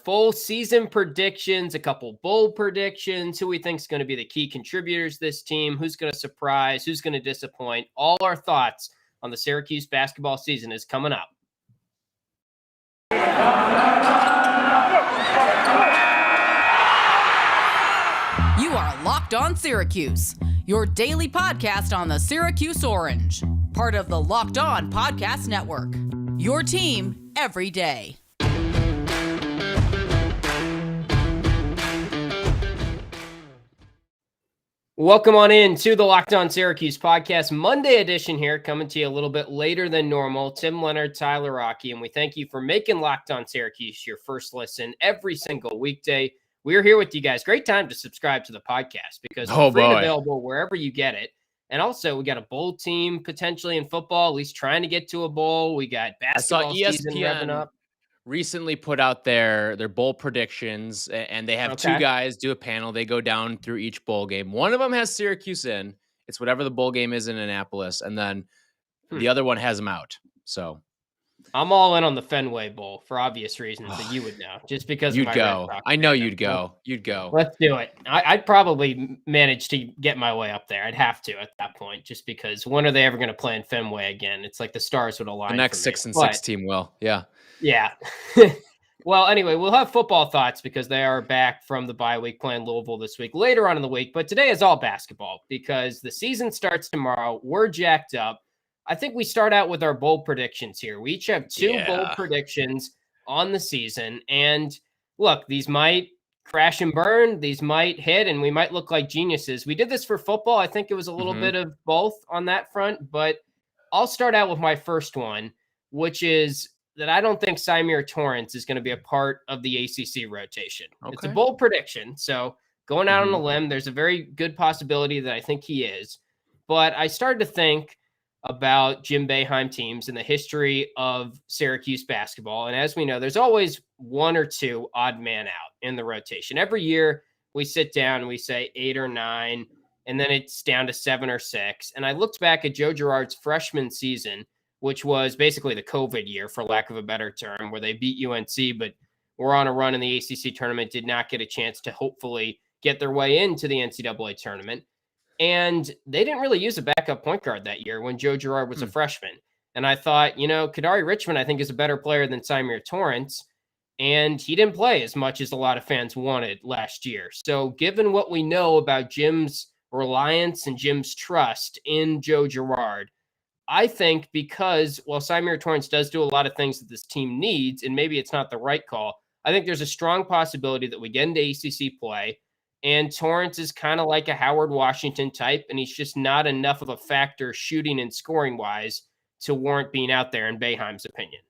full season predictions, a couple bold predictions, who we think is going to be the key contributors to this team, who's going to surprise, who's going to disappoint. All our thoughts on the Syracuse basketball season is coming up. You are Locked On Syracuse, your daily podcast on the Syracuse Orange, part of the Locked On Podcast Network, your team every day. Welcome on in to the Locked On Syracuse Podcast, Monday edition here, coming to you a little bit later than normal. Tim, Leonard, Tyler Aki, and we thank you for making Locked On Syracuse your first listen every single weekday. We're here with you guys. Great time to subscribe to the podcast because it's free and available wherever you get it. And also, we got a bowl team potentially in football, at least trying to get to a bowl. We got basketball season revving up. Recently put out their bowl predictions, and they have two guys do a panel. They go down through each bowl game. One of them has Syracuse in. It's whatever the bowl game is in Annapolis, and then the other one has them out. So I'm all in on the Fenway Bowl for obvious reasons that you would know, just because you'd go. I know you'd go. You'd go. Let's do it. I'd probably manage to get my way up there. I'd have to at that point, just because when are they ever going to play in Fenway again? It's like the stars would align. The next 6-6 team will. Yeah. Yeah. Well, anyway, we'll have football thoughts because they are back from the bye week playing Louisville this week later on in the week. But today is all basketball because the season starts tomorrow. We're jacked up. I think we start out with our bold predictions here. We each have two bold predictions on the season. And look, these might crash and burn. These might hit, and we might look like geniuses. We did this for football. I think it was a little bit of both on that front. But I'll start out with my first one, which is that I don't think Symir Torrence is going to be a part of the ACC rotation. Okay. It's a bold prediction. So going out on a limb, there's a very good possibility that I think he is. But I started to think about Jim Boeheim teams in the history of Syracuse basketball. And as we know, there's always one or two odd man out in the rotation. Every year we sit down and we say 8 or 9, and then it's down to 7 or 6. And I looked back at Joe Girard's freshman season, which was basically the COVID year, for lack of a better term, where they beat UNC, but were on a run in the ACC tournament, did not get a chance to hopefully get their way into the NCAA tournament. And they didn't really use a backup point guard that year when Joe Girard was a freshman. And I thought, Kadari Richmond, I think, is a better player than Symir Torrence. And he didn't play as much as a lot of fans wanted last year. So given what we know about Jim's reliance and Jim's trust in Joe Girard, I think because while Symir Torrence does do a lot of things that this team needs, and maybe it's not the right call, I think there's a strong possibility that we get into ACC play. And Torrence is kind of like a Howard Washington type, and he's just not enough of a factor shooting and scoring wise to warrant being out there, in Boeheim's opinion.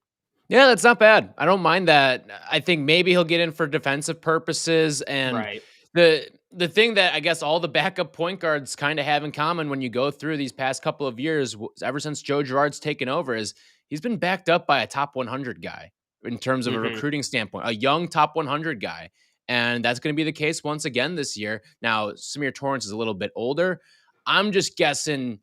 Yeah, that's not bad. I don't mind that. I think maybe he'll get in for defensive purposes. And the thing that I guess all the backup point guards kind of have in common when you go through these past couple of years, ever since Joe Girard's taken over, is he's been backed up by a top 100 guy in terms of a recruiting standpoint, a young top 100 guy. And that's going to be the case once again this year. Now, Symir Torrence is a little bit older. I'm just guessing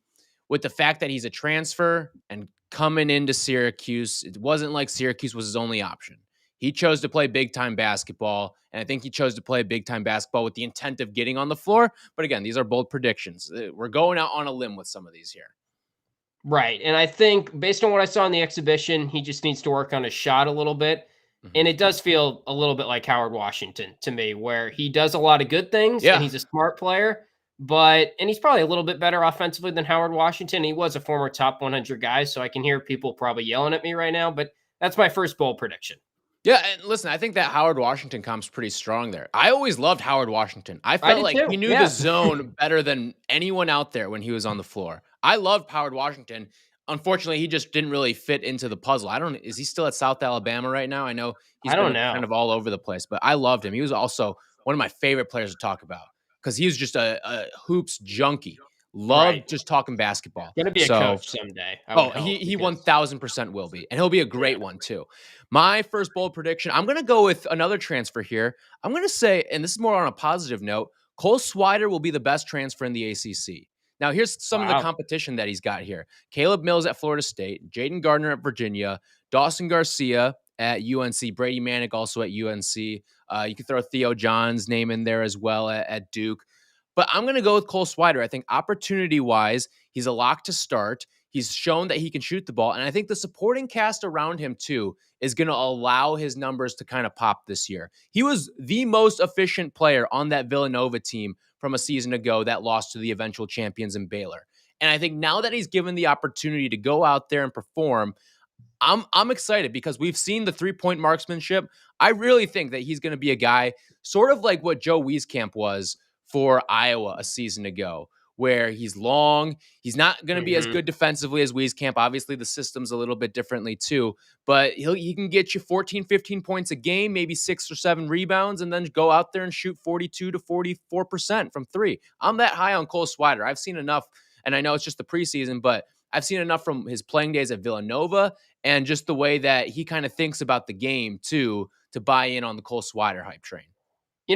with the fact that he's a transfer and coming into Syracuse, it wasn't like Syracuse was his only option. He chose to play big-time basketball, and I think he chose to play big-time basketball with the intent of getting on the floor. But again, these are bold predictions. We're going out on a limb with some of these here. Right, and I think based on what I saw in the exhibition, he just needs to work on his shot a little bit. And it does feel a little bit like Howard Washington to me, where he does a lot of good things and he's a smart player, and he's probably a little bit better offensively than Howard Washington. He was a former top 100 guy, so I can hear people probably yelling at me right now, but that's my first bold prediction. Yeah, and listen, I think that Howard Washington comp's pretty strong there. I always loved Howard Washington. I felt like he knew the zone better than anyone out there when he was on the floor. I loved Howard Washington. Unfortunately, he just didn't really fit into the puzzle. Is he still at South Alabama right now? I know he's kind of all over the place, but I loved him. He was also one of my favorite players to talk about because he was just a hoops junkie. Loved just talking basketball. Going to be a coach someday. He 1000% will be, and he'll be a great one too. My first bold prediction, I'm going to go with another transfer here. I'm going to say, and this is more on a positive note, Cole Swider will be the best transfer in the ACC. Now, here's some of the competition that he's got here. Caleb Mills at Florida State, Jaden Gardner at Virginia, Dawson Garcia at UNC. Brady Manick also at UNC. You could throw Theo John's name in there as well at Duke. But I'm going to go with Cole Swider. I think opportunity-wise, he's a lock to start. He's shown that he can shoot the ball. And I think the supporting cast around him, too, is going to allow his numbers to kind of pop this year. He was the most efficient player on that Villanova team from a season ago that lost to the eventual champions in Baylor. And I think now that he's given the opportunity to go out there and perform, I'm excited because we've seen the three-point marksmanship. I really think that he's going to be a guy sort of like what Joe Wieskamp was for Iowa a season ago, where he's long. He's not going to be as good defensively as Wieskamp. Obviously, the system's a little bit differently too, but he can get you 14, 15 points a game, maybe 6 or 7 rebounds, and then go out there and shoot 42 to 44% from three. I'm that high on Cole Swider. I've seen enough, and I know it's just the preseason, but I've seen enough from his playing days at Villanova and just the way that he kind of thinks about the game too, to buy in on the Cole Swider hype train.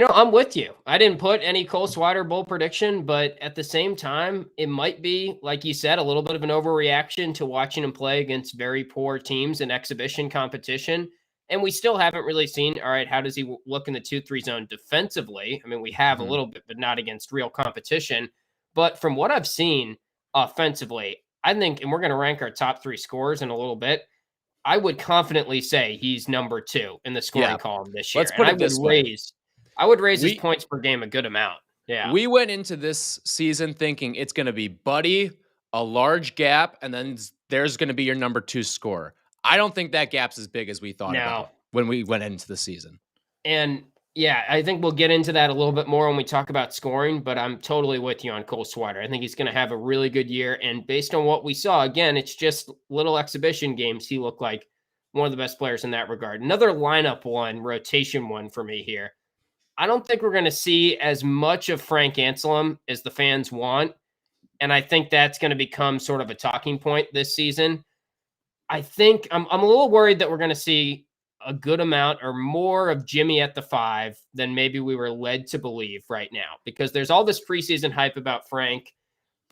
I'm with you. I didn't put any Cole Swider bowl prediction, but at the same time, it might be, like you said, a little bit of an overreaction to watching him play against very poor teams in exhibition competition. And we still haven't really seen, all right, how does he look in the 2-3 zone defensively? I mean, we have a little bit, but not against real competition. But from what I've seen offensively, I think, and we're going to rank our top 3 scorers in a little bit, I would confidently say he's number 2 in the scoring column this year. Let's put it this way. I would raise his points per game a good amount. Yeah. We went into this season thinking it's going to be Buddy, a large gap, and then there's going to be your number 2 scorer. I don't think that gap's as big as we thought about when we went into the season. And yeah, I think we'll get into that a little bit more when we talk about scoring, but I'm totally with you on Cole Swider. I think he's going to have a really good year. And based on what we saw, again, it's just little exhibition games. He looked like one of the best players in that regard. Another lineup one, rotation one for me here. I don't think we're going to see as much of Frank Anselem as the fans want. And I think that's going to become sort of a talking point this season. I think I'm a little worried that we're going to see a good amount or more of Jimmy at the 5 than maybe we were led to believe right now, because there's all this preseason hype about Frank.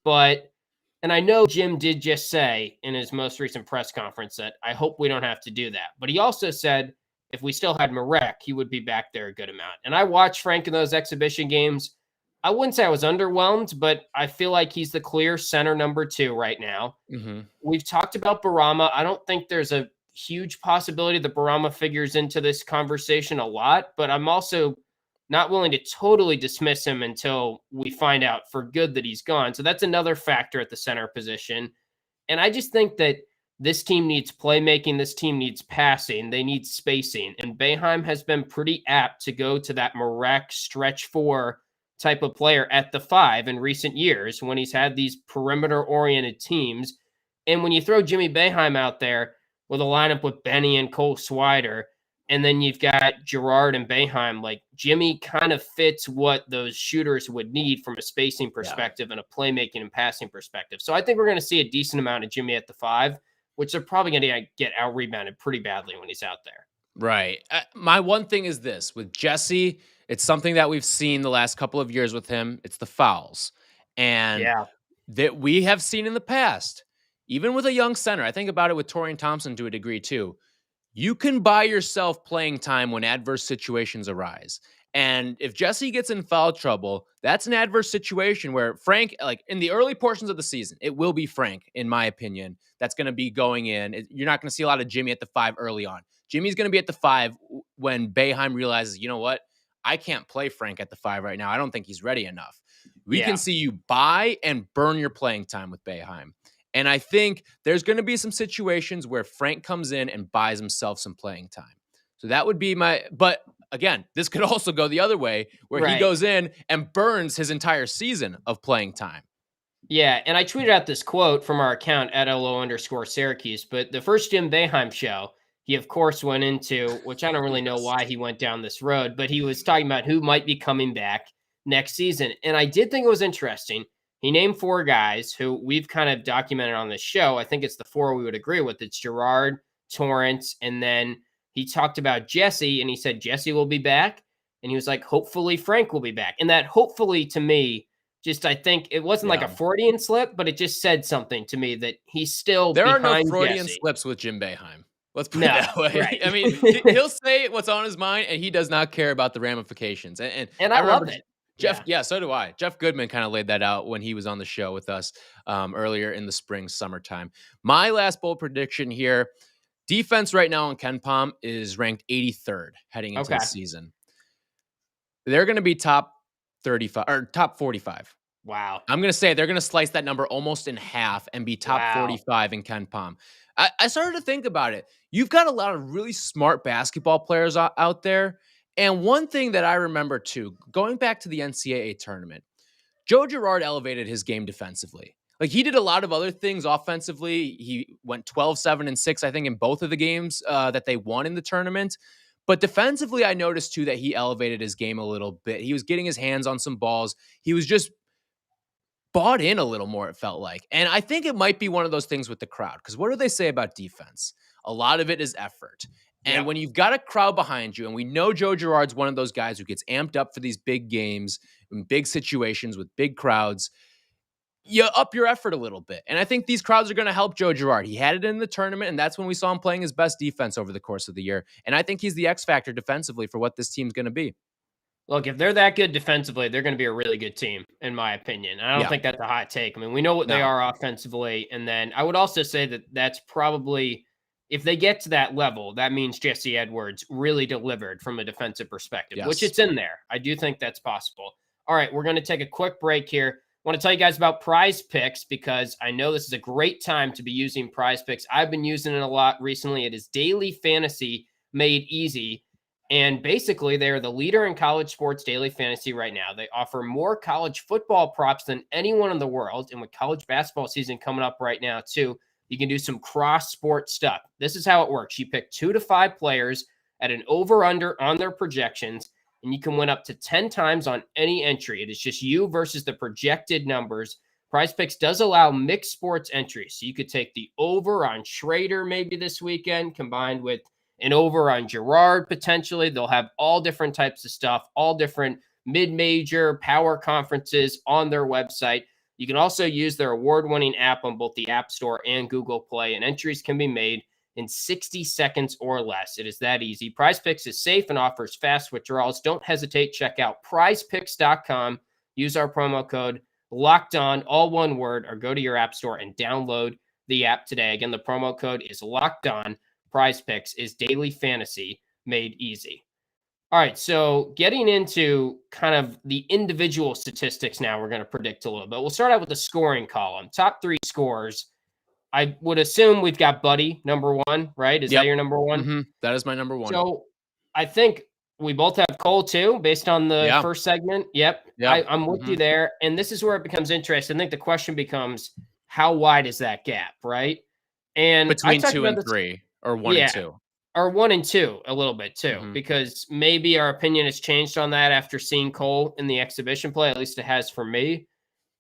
And I know Jim did just say in his most recent press conference that I hope we don't have to do that. But he also said, if we still had Marek, he would be back there a good amount. And I watched Frank in those exhibition games. I wouldn't say I was underwhelmed, but I feel like he's the clear center number 2 right now. We've talked about Barama. I don't think there's a huge possibility that Barama figures into this conversation a lot, but I'm also not willing to totally dismiss him until we find out for good that he's gone. So that's another factor at the center position. And I just think that this team needs playmaking. This team needs passing. They need spacing. And Boeheim has been pretty apt to go to that Marek stretch 4 type of player at the 5 in recent years when he's had these perimeter-oriented teams. And when you throw Jimmy Boeheim out there with a lineup with Benny and Cole Swider, and then you've got Girard and Boeheim, like Jimmy kind of fits what those shooters would need from a spacing perspective and a playmaking and passing perspective. So I think we're going to see a decent amount of Jimmy at the 5, which they're probably going to get out-rebounded pretty badly when he's out there. Right. My one thing is this. With Jesse, it's something that we've seen the last couple of years with him. It's the fouls. And that we have seen in the past, even with a young center. I think about it with Torian Thompson to a degree too. You can buy yourself playing time when adverse situations arise. And if Jesse gets in foul trouble, that's an adverse situation where Frank, like in the early portions of the season, it will be Frank, in my opinion, that's going to be going in. You're not going to see a lot of Jimmy at the 5 early on. Jimmy's going to be at the 5 when Boeheim realizes, you know what? I can't play Frank at the 5 right now. I don't think he's ready enough. We can see you buy and burn your playing time with Boeheim. And I think there's going to be some situations where Frank comes in and buys himself some playing time. So that would be but again, this could also go the other way where he goes in and burns his entire season of playing time. Yeah, and I tweeted out this quote from our account at @LO_Syracuse, but the first Jim Boeheim show, he of course went into, which I don't really know why he went down this road, but he was talking about who might be coming back next season. And I did think it was interesting. He named 4 guys who we've kind of documented on this show. I think it's the 4 we would agree with. It's Girard, Torrance, and then he talked about Jesse, and he said Jesse will be back. And he was like, hopefully Frank will be back. And that hopefully to me, just I think it wasn't like a Freudian slip, but it just said something to me that he's still there behind are no Freudian Jesse. slips with Jim Boeheim. Let's put it that way. Right. I mean, he'll say what's on his mind, and he does not care about the ramifications. And I remember love it. Jeff, yeah, so do I. Jeff Goodman kind of laid that out when he was on the show with us earlier in the spring, summertime. My last bold prediction here, defense right now in KenPom is ranked 83rd heading into the season. They're going to be top 35 or top 45. Wow. I'm going to say they're going to slice that number almost in half and be top 45 in KenPom. I started to think about it. You've got a lot of really smart basketball players out there. And one thing that I remember too, going back to the NCAA tournament, Joe Girard elevated his game defensively. Like, he did a lot of other things offensively. He went 12, 7, and 6, I think, in both of the games that they won in the tournament. But defensively, I noticed too that he elevated his game a little bit. He was getting his hands on some balls. He was just bought in a little more, it felt like. And I think it might be one of those things with the crowd, because what do they say about defense? A lot of it is effort. And when you've got a crowd behind you, and we know Joe Girard's one of those guys who gets amped up for these big games and big situations with big crowds, you up your effort a little bit. And I think these crowds are going to help Joe Girard. He had it in the tournament, and that's when we saw him playing his best defense over the course of the year. And I think he's the X factor defensively for what this team's going to be. Look, if they're that good defensively, they're going to be a really good team, in my opinion. I don't think that's a hot take. I mean, we know what they are offensively. And then I would also say that that's probably, if they get to that level, that means Jesse Edwards really delivered from a defensive perspective, which it's in there. I do think that's possible. All right, we're going to take a quick break here. I want to tell you guys about Prize Picks, because I know this is a great time to be using Prize Picks. I've been using it a lot recently. It is daily fantasy made easy. And basically, they are the leader in college sports daily fantasy right now. They offer more college football props than anyone in the world. And with college basketball season coming up right now, too, you can do some cross-sport stuff. This is how it works. You pick 2 to 5 players at an over-under on their projections, and you can win up to 10 times on any entry. It is just you versus the projected numbers. Prize Picks does allow mixed sports entries. So you could take the over on Schrader maybe this weekend, combined with an over on Girard potentially. They'll have all different types of stuff, all different mid-major power conferences on their website. You can also use their award-winning app on both the App Store and Google Play, and entries can be made in 60 seconds or less. It is that easy. Prize Picks is safe and offers fast withdrawals. Don't hesitate. Check out prizepicks.com. Use our promo code LOCKEDON, all one word, or go to your App Store and download the app today. Again, the promo code is LOCKEDON. Prize Picks is daily fantasy made easy. All right, so getting into kind of the individual statistics now, we're going to predict a little bit. We'll start out with the scoring column. Top 3 scores. I would assume we've got Buddy, number 1, right? Is that your number 1? Mm-hmm. That is my number 1. So I think we both have Cole, too, based on the first segment. Yep. I'm with you there. And this is where it becomes interesting. I think the question becomes, how wide is that gap, right? And between 2 and 3. Or 1 and 2. Or 1 and 2 a little bit too, because maybe our opinion has changed on that after seeing Cole in the exhibition play. At least it has for me.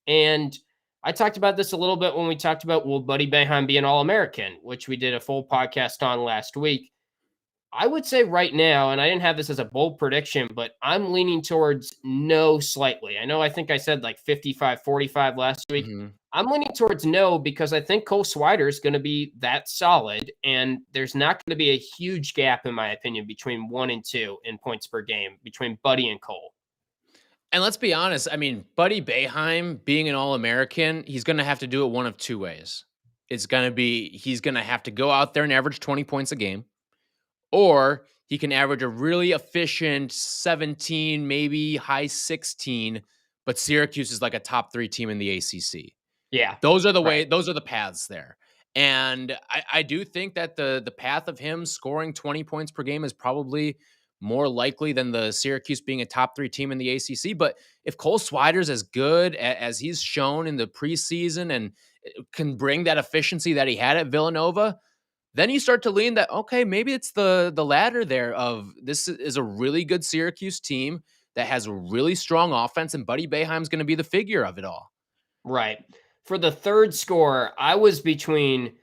And I talked about this a little bit when we talked about, will Buddy Boeheim be an All-American, which we did a full podcast on last week. I would say right now, and I didn't have this as a bold prediction, but I'm leaning towards no slightly. I think I said like 55-45 last week. I'm leaning towards no, because I think Cole Swider is going to be that solid, and there's not going to be a huge gap, in my opinion, between 1 and 2 in points per game between Buddy and Cole. And let's be honest, I mean, Buddy Boeheim being an All-American, he's going to have to do it one of 2 ways. It's going to be, he's going to have to go out there and average 20 points a game, or he can average a really efficient 17, maybe high 16, but Syracuse is like a top 3 team in the ACC. Yeah. Those are the way, those are the paths there. And I do think that the path of him scoring 20 points per game is probably more likely than the Syracuse being a top 3 team in the ACC. But if Cole Swider's as good as he's shown in the preseason and can bring that efficiency that he had at Villanova, then you start to lean that, okay, maybe it's the ladder there of this is a really good Syracuse team that has a really strong offense, and Buddy Boeheim's going to be the figure of it all. Right. For the third score, I was between,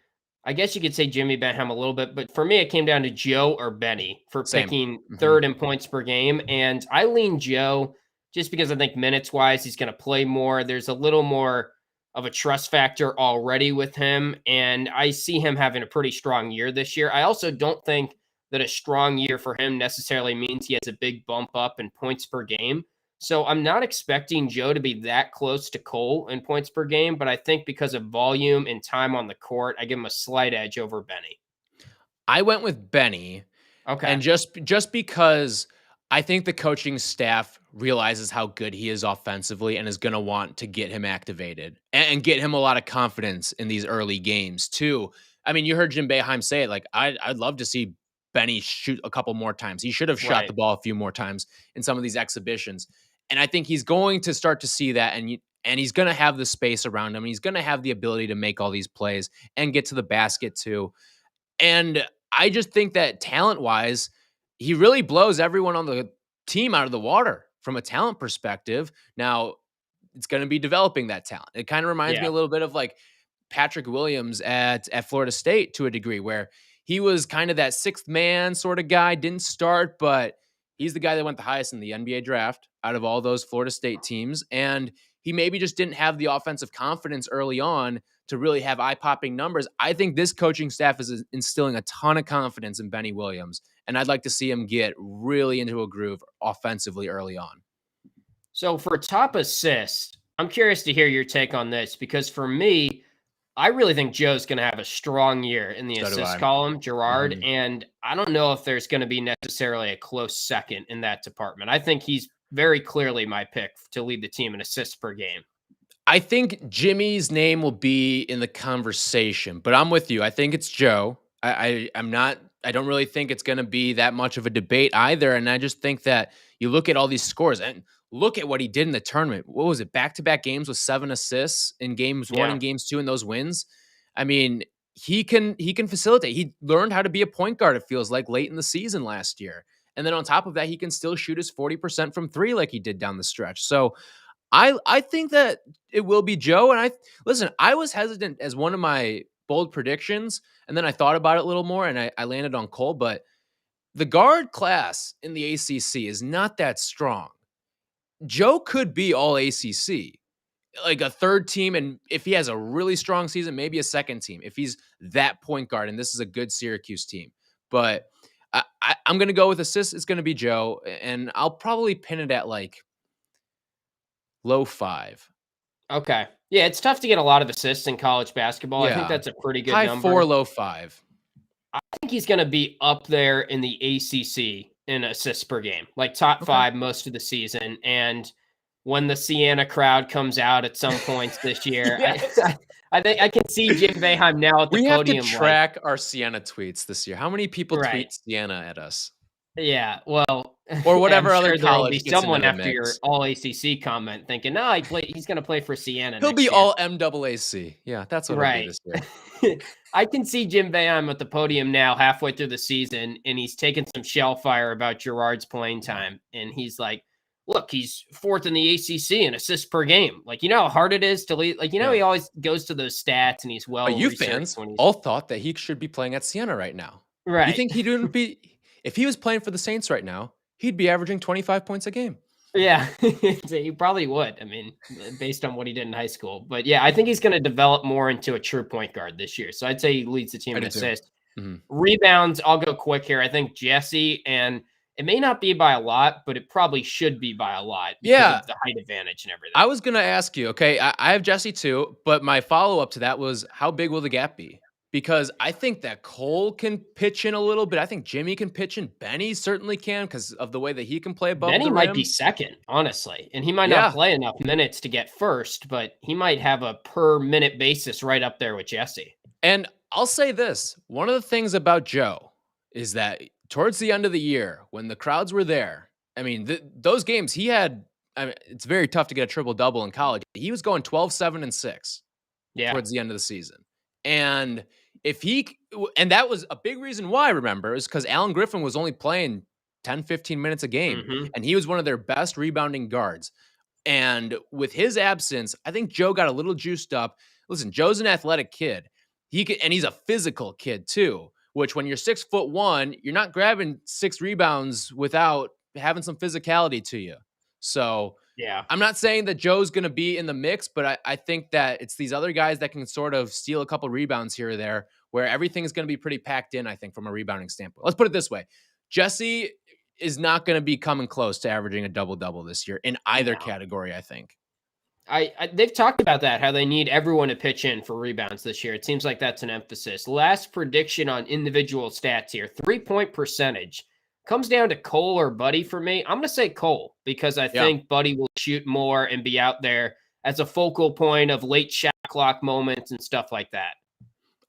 I guess you could say Jimmy Boeheim a little bit, but for me, it came down to Joe or Benny for picking third in points per game. And I lean Joe just because I think minutes-wise, he's going to play more. There's a little more of a trust factor already with him, and I see him having a pretty strong year this year. I also don't think that a strong year for him necessarily means he has a big bump up in points per game. So I'm not expecting Joe to be that close to Cole in points per game, but I think because of volume and time on the court, I give him a slight edge over Benny. I went with Benny. Okay. And just because I think the coaching staff realizes how good he is offensively and is going to want to get him activated and get him a lot of confidence in these early games too. I mean, you heard Jim Boeheim say it, like, I'd love to see Benny shoot a couple more times. He should have shot the ball a few more times in some of these exhibitions. And I think he's going to start to see that, and he's going to have the space around him. And he's going to have the ability to make all these plays and get to the basket too. And I just think that talent-wise, he really blows everyone on the team out of the water from a talent perspective. Now, it's going to be developing that talent. It kind of reminds me a little bit of like Patrick Williams at Florida State to a degree, where he was kind of that sixth man sort of guy, didn't start, but he's the guy that went the highest in the NBA draft out of all those Florida State teams. And he maybe just didn't have the offensive confidence early on to really have eye-popping numbers. I think this coaching staff is instilling a ton of confidence in Benny Williams, and I'd like to see him get really into a groove offensively early on. So for top assist, I'm curious to hear your take on this, because for me, I really think Joe's going to have a strong year in the assist column, Gerard, and I don't know if there's going to be necessarily a close second in that department. I think he's very clearly my pick to lead the team in assists per game. I think Jimmy's name will be in the conversation, but I'm with you. I think it's Joe. I'm not. I don't really think it's going to be that much of a debate either. And I just think that you look at all these scores and look at what he did in the tournament. What was it? Back-to-back games with 7 assists in games 1 and games 2 in those wins. I mean, he can facilitate. He learned how to be a point guard, it feels like, late in the season last year. And then on top of that, he can still shoot his 40% from 3 like he did down the stretch. So I think that it will be Joe. And I was hesitant as one of my bold predictions, and then I thought about it a little more, and I landed on Cole. But the guard class in the ACC is not that strong. Joe could be all ACC, like a third team, and if he has a really strong season, maybe a second team, if he's that point guard, and this is a good Syracuse team. But I'm going to go with assists. It's going to be Joe, and I'll probably pin it at like low 5. Okay. Yeah, it's tough to get a lot of assists in college basketball. I think that's a pretty good high number. 4, low 5. I think he's going to be up there in the ACC in assists per game, like top 5 most of the season. And when the Siena crowd comes out at some points this year, I think I can see Jim Boeheim now at the podium. We have to track our Siena tweets this year. How many people tweet Siena at us? Yeah, well, or whatever other college. There'll be someone after your all ACC comment thinking, no, he's going to play for Siena. He'll be all MAAC. Yeah, that's what it'll be this year. I can see Jim Boeheim at the podium now, halfway through the season, and he's taking some shell fire about Gerard's playing time, and he's like, "Look, he's 4th in the ACC in assists per game. Like, you know how hard it is to lead. Like, you know, he always goes to those stats, and he's you fans all thought that he should be playing at Siena right now, right? You think he wouldn't be? If he was playing for the Saints right now, he'd be averaging 25 points a game. Yeah, he probably would. I mean, based on what he did in high school. But yeah, I think he's going to develop more into a true point guard this year. So I'd say he leads the team in assists. Rebounds, I'll go quick here. I think Jesse, and it may not be by a lot, but it probably should be by a lot because of the height advantage and everything. I was going to ask you, okay, I have Jesse too, but my follow-up to that was, how big will the gap be? Because I think that Cole can pitch in a little bit. I think Jimmy can pitch in. Benny certainly can because of the way that he can play above Benny the rim. might be second, honestly. And he might not play enough minutes to get first, but he might have a per-minute basis right up there with Jesse. And I'll say this. One of the things about Joe is that towards the end of the year, when the crowds were there, I mean, those games he had, I mean, it's very tough to get a triple-double in college. He was going 12, 7, and 6 towards the end of the season. And that was a big reason why, remember, is because Alan Griffin was only playing 10, 15 minutes a game, and he was one of their best rebounding guards. And with his absence, I think Joe got a little juiced up. Listen, Joe's an athletic kid. And he's a physical kid too, which when you're 6'1", you're not grabbing 6 rebounds without having some physicality to you. So Yeah. I'm not saying that Joe's going to be in the mix, but I think that it's these other guys that can sort of steal a couple rebounds here or there, where everything is going to be pretty packed in, I think, from a rebounding standpoint. Let's put it this way. Jesse is not going to be coming close to averaging a double-double this year in either category, I think. They've talked about that, how they need everyone to pitch in for rebounds this year. It seems like that's an emphasis. Last prediction on individual stats here, 3-point percentage. Comes down to Cole or Buddy for me. I'm going to say Cole because I think Buddy will shoot more and be out there as a focal point of late shot clock moments and stuff like that.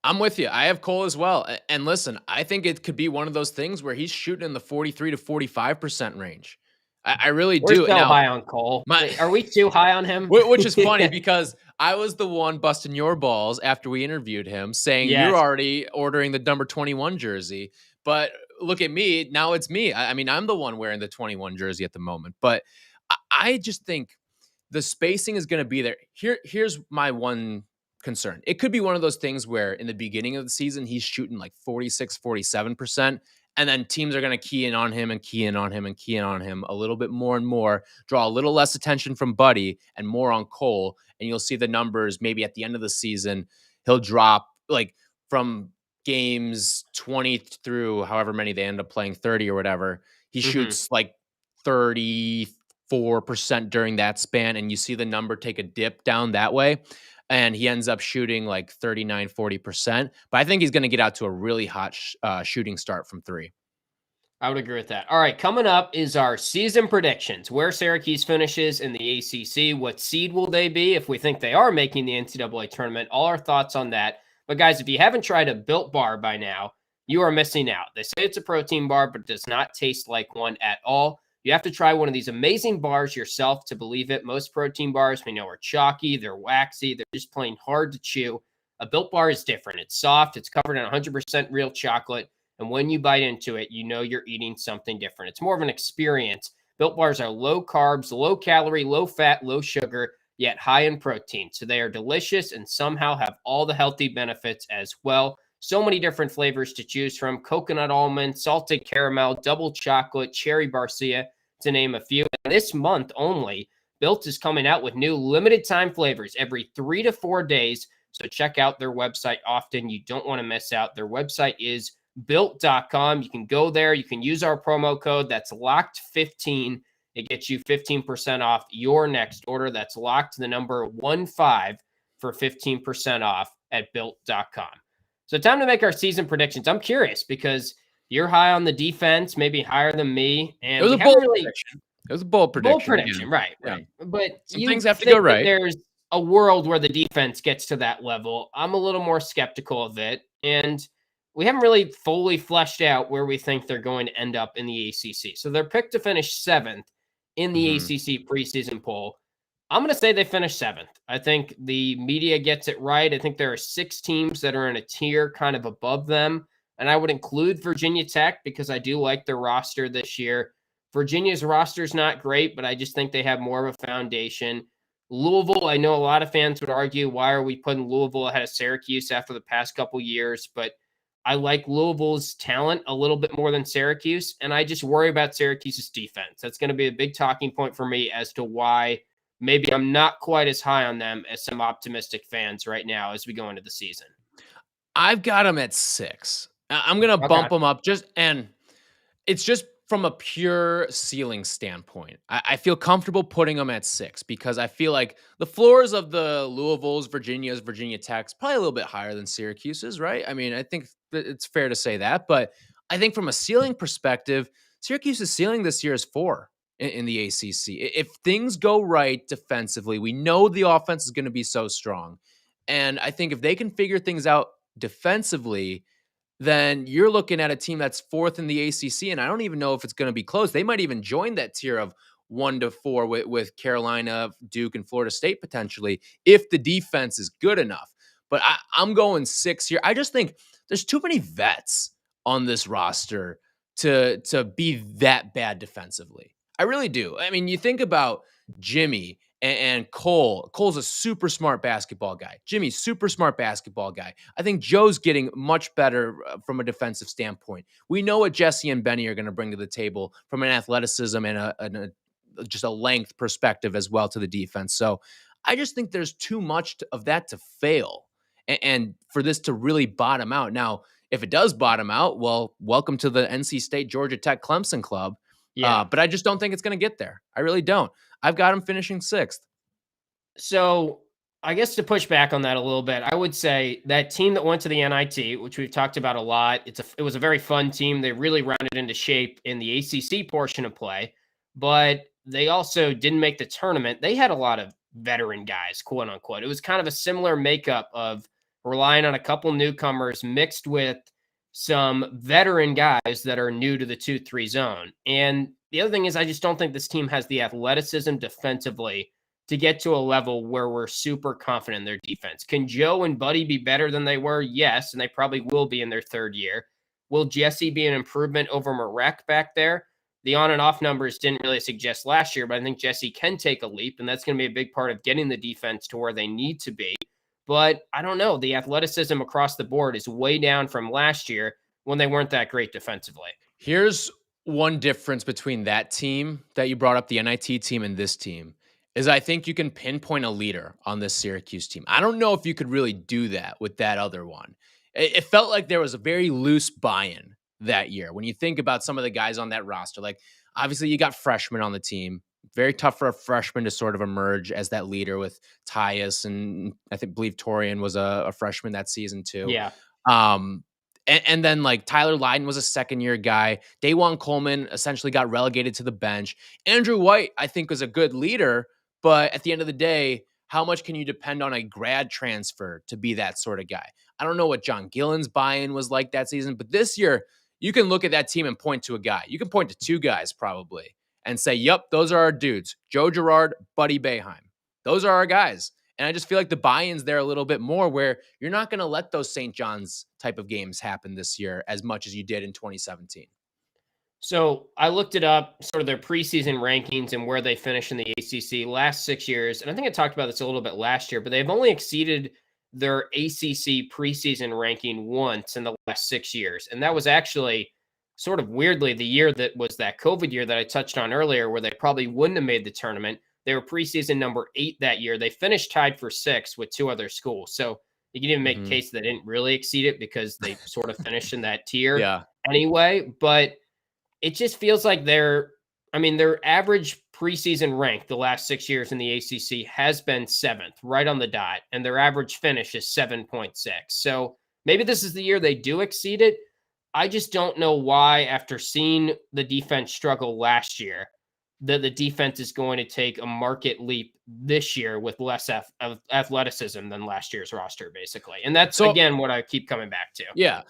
I'm with you. I have Cole as well. And listen, I think it could be one of those things where he's shooting in the 43 to 45% range. I really do. We're so high on Cole. Are we too high on him? Which is funny because I was the one busting your balls after we interviewed him saying you're already ordering the number 21 jersey. But look at me. Now it's me. I mean, I'm the one wearing the 21 jersey at the moment. But I just think the spacing is going to be there. Here's my one concern. It could be one of those things where in the beginning of the season, he's shooting like 46, 47%. And then teams are going to key in on him and key in on him and key in on him a little bit more and more, draw a little less attention from Buddy and more on Cole. And you'll see the numbers maybe at the end of the season, he'll drop like from games 20 through however many they end up playing, 30 or whatever. He shoots like 34% during that span. And you see the number take a dip down that way. And he ends up shooting like 39, 40%. But I think he's going to get out to a really hot shooting start from three. I would agree with that. All right, coming up is our season predictions. Where Syracuse finishes in the ACC. What seed will they be if we think they are making the NCAA tournament? All our thoughts on that. But guys, if you haven't tried a Built Bar by now, you are missing out. They say it's a protein bar, but it does not taste like one at all. You have to try one of these amazing bars yourself to believe it. Most protein bars we know are chalky, they're waxy, they're just plain hard to chew. A Built Bar is different. It's soft, it's covered in 100% real chocolate, and when you bite into it, you know you're eating something different. It's more of an experience. Built Bars are low carbs, low calorie, low fat, low sugar, yet high in protein. So they are delicious and somehow have all the healthy benefits as well. So many different flavors to choose from: coconut almond, salted caramel, double chocolate, cherry barcia, to name a few. And this month only, Built is coming out with new limited time flavors every 3 to 4 days. So check out their website often. You don't want to miss out. Their website is built.com. You can go there. You can use our promo code. That's locked15. It gets you 15% off your next order. That's locked the number 15 for 15% off at built.com. So time to make our season predictions. I'm curious because you're high on the defense, maybe higher than me. And it was a bold prediction. It was a bold prediction. Bold prediction, right. But some things have to go right. There's a world where the defense gets to that level. I'm a little more skeptical of it. And we haven't really fully fleshed out where we think they're going to end up in the ACC. So they're picked to finish 7th in the ACC preseason poll. I'm going to say they finish 7th. I think the media gets it right. I think there are 6 teams that are in a tier kind of above them. And I would include Virginia Tech because I do like their roster this year. Virginia's roster is not great, but I just think they have more of a foundation. Louisville, I know a lot of fans would argue, why are we putting Louisville ahead of Syracuse after the past couple years? But I like Louisville's talent a little bit more than Syracuse, and I just worry about Syracuse's defense. That's going to be a big talking point for me as to why maybe I'm not quite as high on them as some optimistic fans right now as we go into the season. I've got them at 6. I'm going to bump them up and it's just from a pure ceiling standpoint. I feel comfortable putting them at 6 because I feel like the floors of the Louisville's, Virginia's, Virginia Tech's probably a little bit higher than Syracuse's, right? I mean, I think it's fair to say that, but I think from a ceiling perspective, Syracuse's ceiling this year is 4 in the ACC. If things go right defensively, we know the offense is going to be so strong. And I think if they can figure things out defensively, then you're looking at a team that's 4th in the ACC, and I don't even know if it's going to be close. They might even join that tier of 1 to 4 with Carolina, Duke, and Florida State potentially if the defense is good enough. But I'm going 6 here. I just think there's too many vets on this roster to be that bad defensively. I really do. I mean, you think about Jimmy and Cole. Cole's a super smart basketball guy. Jimmy's super smart basketball guy. I think Joe's getting much better from a defensive standpoint. We know what Jesse and Benny are going to bring to the table from an athleticism and just a length perspective as well to the defense. So I just think there's too much of that to fail and for this to really bottom out. Now, if it does bottom out, well, welcome to the NC State, Georgia Tech, Clemson club. Yeah. But I just don't think it's going to get there. I really don't. I've got them finishing 6th. So I guess to push back on that a little bit, I would say that team that went to the NIT, which we've talked about a lot, it was a very fun team. They really rounded into shape in the ACC portion of play, but they also didn't make the tournament. They had a lot of veteran guys, quote unquote. It was kind of a similar makeup of relying on a couple newcomers mixed with some veteran guys that are new to the 2-3 zone. And the other thing is, I just don't think this team has the athleticism defensively to get to a level where we're super confident in their defense. Can Joe and Buddy be better than they were? Yes, and they probably will be in their 3rd year. Will Jesse be an improvement over Marek back there? The on and off numbers didn't really suggest last year, but I think Jesse can take a leap, and that's going to be a big part of getting the defense to where they need to be. But I don't know. The athleticism across the board is way down from last year when they weren't that great defensively. Here's one difference between that team that you brought up, the NIT team, and this team, is I think you can pinpoint a leader on this Syracuse team. I don't know if you could really do that with that other one. It felt like there was a very loose buy-in that year. When you think about some of the guys on that roster, like obviously you got freshmen on the team. Very tough for a freshman to sort of emerge as that leader with Tyus, and believe Torian was a freshman that season too. Yeah. And then like Tyler Lydon was a 2nd-year guy. Dajuan Coleman essentially got relegated to the bench. Andrew White, I think, was a good leader, but at the end of the day, how much can you depend on a grad transfer to be that sort of guy? I don't know what John Gillen's buy-in was like that season, but this year you can look at that team and point to a guy. You can point to 2 guys probably and say, yep, those are our dudes. Joe Girard, Buddy Boeheim. Those are our guys. And I just feel like the buy-in's there a little bit more where you're not going to let those St. John's type of games happen this year as much as you did in 2017. So I looked it up, sort of their preseason rankings and where they finished in the ACC last 6 years. And I think I talked about this a little bit last year, but they've only exceeded their ACC preseason ranking once in the last 6 years. And that was actually sort of weirdly the year that was that COVID year that I touched on earlier, where they probably wouldn't have made the tournament. They were preseason number 8 that year. They finished tied for 6 with 2 other schools. So you can even make a case that they didn't really exceed it because they sort of finished in that tier anyway. But it just feels like their average preseason rank the last 6 years in the ACC has been 7th, right on the dot. And their average finish is 7.6. So maybe this is the year they do exceed it. I just don't know why, after seeing the defense struggle last year, that the defense is going to take a market leap this year with less athleticism than last year's roster, basically. And that's, again, what I keep coming back to. Yeah.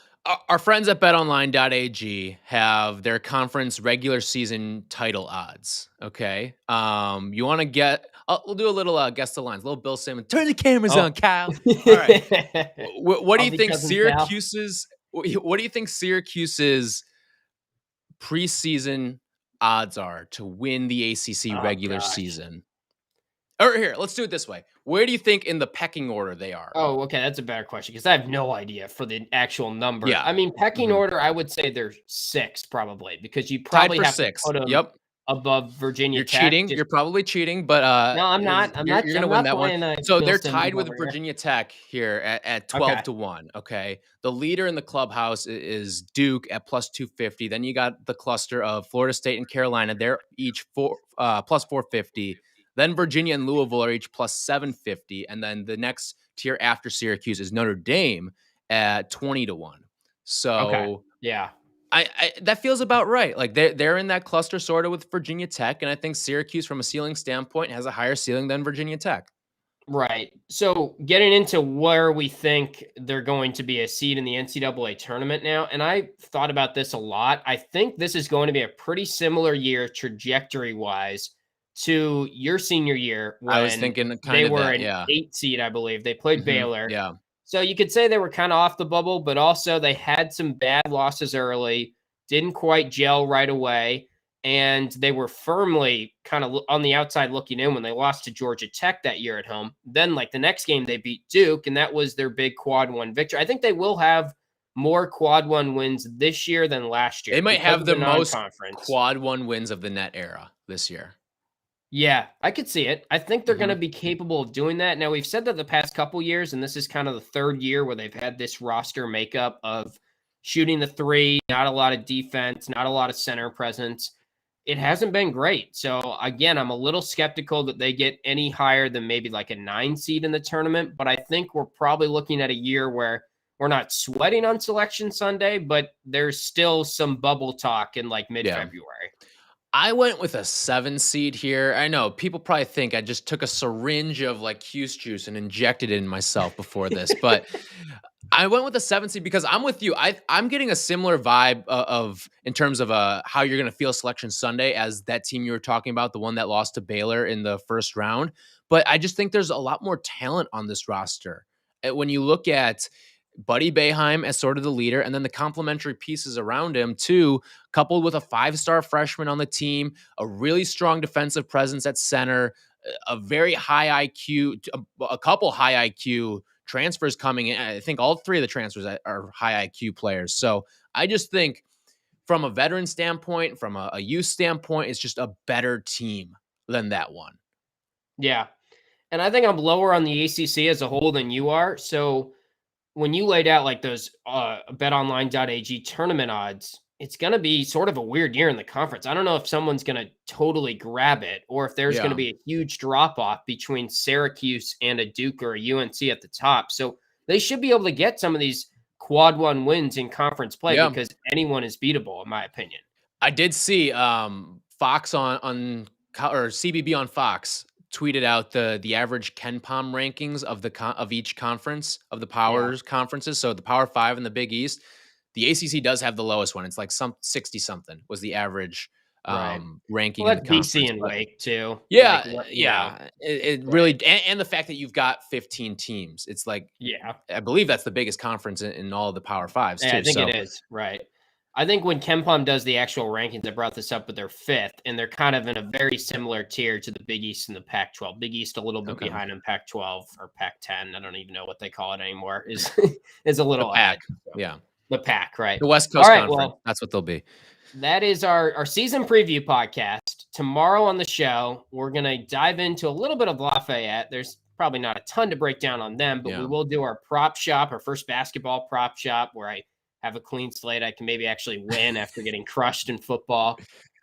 Our friends at BetOnline.ag have their conference regular season title odds, okay? You want to get we'll do a little guess the lines, a little Bill Simmons. Turn the cameras on, Kyle. All right. What do you think Syracuse's preseason odds are to win the ACC regular season? Or here, let's do it this way. Where do you think in the pecking order they are? Oh, okay. That's a better question because I have no idea for the actual number. Yeah. I mean, pecking order, I would say they're 6th probably because you probably have 6. to put them above Virginia You're Tech. cheating. You're probably cheating, but no, I'm not. You're going to win that one. So they're tied with Virginia Tech here at 12-1. Okay. The leader in the clubhouse is Duke at plus 250. Then you got the cluster of Florida State and Carolina. They're each plus 450. Then Virginia and Louisville are each plus 750. And then the next tier after Syracuse is Notre Dame at 20-1. So yeah, I that feels about right. Like they're in that cluster sort of with Virginia Tech. And I think Syracuse from a ceiling standpoint has a higher ceiling than Virginia Tech. Right. So getting into where we think they're going to be a seed in the NCAA tournament now. And I thought about this a lot. I think this is going to be a pretty similar year trajectory wise to your senior year when I was thinking they were an 8 seed, I believe. They played Baylor. Yeah. So you could say they were kind of off the bubble, but also they had some bad losses early, didn't quite gel right away, and they were firmly kind of on the outside looking in when they lost to Georgia Tech that year at home. Then like the next game they beat Duke, and that was their big quad 1 victory. I think they will have more quad 1 wins this year than last year. They might have the most quad 1 wins of the net era this year. Yeah, I could see it. I think they're going to be capable of doing that. Now, we've said that the past couple years, and this is kind of the third year where they've had this roster makeup of shooting the three, not a lot of defense, not a lot of center presence. It hasn't been great. So, again, I'm a little skeptical that they get any higher than maybe like a 9 seed in the tournament. But I think we're probably looking at a year where we're not sweating on Selection Sunday, but there's still some bubble talk in like mid-February. I went with a 7 seed here. I know people probably think I just took a syringe of like Hughes juice and injected it in myself before this, but I went with a 7 seed because I'm with you. I'm getting a similar vibe of in terms of how you're going to feel Selection Sunday as that team you were talking about, the one that lost to Baylor in the first round. But I just think there's a lot more talent on this roster. When you look at Buddy Boeheim as sort of the leader, and then the complementary pieces around him too, coupled with a 5-star freshman on the team, a really strong defensive presence at center, a very high IQ, a couple high IQ transfers coming in. I think all 3 of the transfers are high IQ players. So I just think from a veteran standpoint, from a youth standpoint, it's just a better team than that one. Yeah. And I think I'm lower on the ACC as a whole than you are. So when you laid out like those BetOnline.ag tournament odds, it's going to be sort of a weird year in the conference. I don't know if someone's going to totally grab it or if there's going to be a huge drop off between Syracuse and a Duke or a UNC at the top. So they should be able to get some of these quad 1 wins in conference play because anyone is beatable, in my opinion. I did see Fox on or CBB on Fox tweeted out the average KenPom rankings of each conference of the powers conferences. So the Power 5 and the Big East, the ACC does have the lowest one. It's like 60 something was the average ranking. Well, that's BC and Wake too. Yeah, It really and the fact that you've got 15 teams. It's like I believe that's the biggest conference in all of the Power 5s too. I think it is right. I think when KenPom does the actual rankings, I brought this up with their 5th, and they're kind of in a very similar tier to the Big East and the Pac-12. Big East a little bit behind in Pac-12 or Pac-10. I don't even know what they call it anymore. Is a little the Pac. So. The Pac, right? The West Coast Conference. Well, that's what they'll be. That is our season preview podcast. Tomorrow on the show, we're going to dive into a little bit of Lafayette. There's probably not a ton to break down on them, but we will do our prop shop, our first basketball prop shop, where I have a clean slate. I can maybe actually win after getting crushed in football.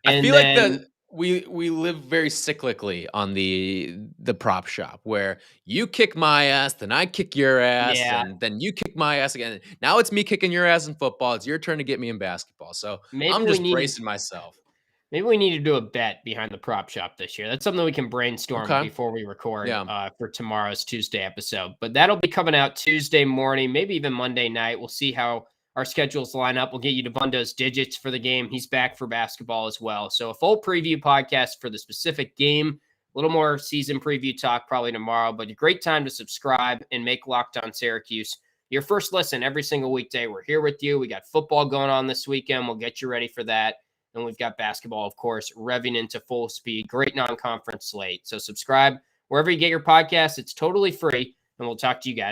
And I feel like we live very cyclically on the prop shop where you kick my ass, then I kick your ass, and then you kick my ass again. Now it's me kicking your ass in football. It's your turn to get me in basketball. So maybe I'm just bracing myself. Maybe we need to do a bet behind the prop shop this year. That's something we can brainstorm before we record for tomorrow's Tuesday episode. But that'll be coming out Tuesday morning, maybe even Monday night. We'll see how our schedules line up. We'll get you to Bundo's digits for the game. He's back for basketball as well. So a full preview podcast for the specific game, a little more season preview talk probably tomorrow, but a great time to subscribe and make Locked On Syracuse your first listen every single weekday. We're here with you. We got football going on this weekend. We'll get you ready for that. And we've got basketball, of course, revving into full speed. Great non-conference slate. So subscribe wherever you get your podcasts. It's totally free. And we'll talk to you guys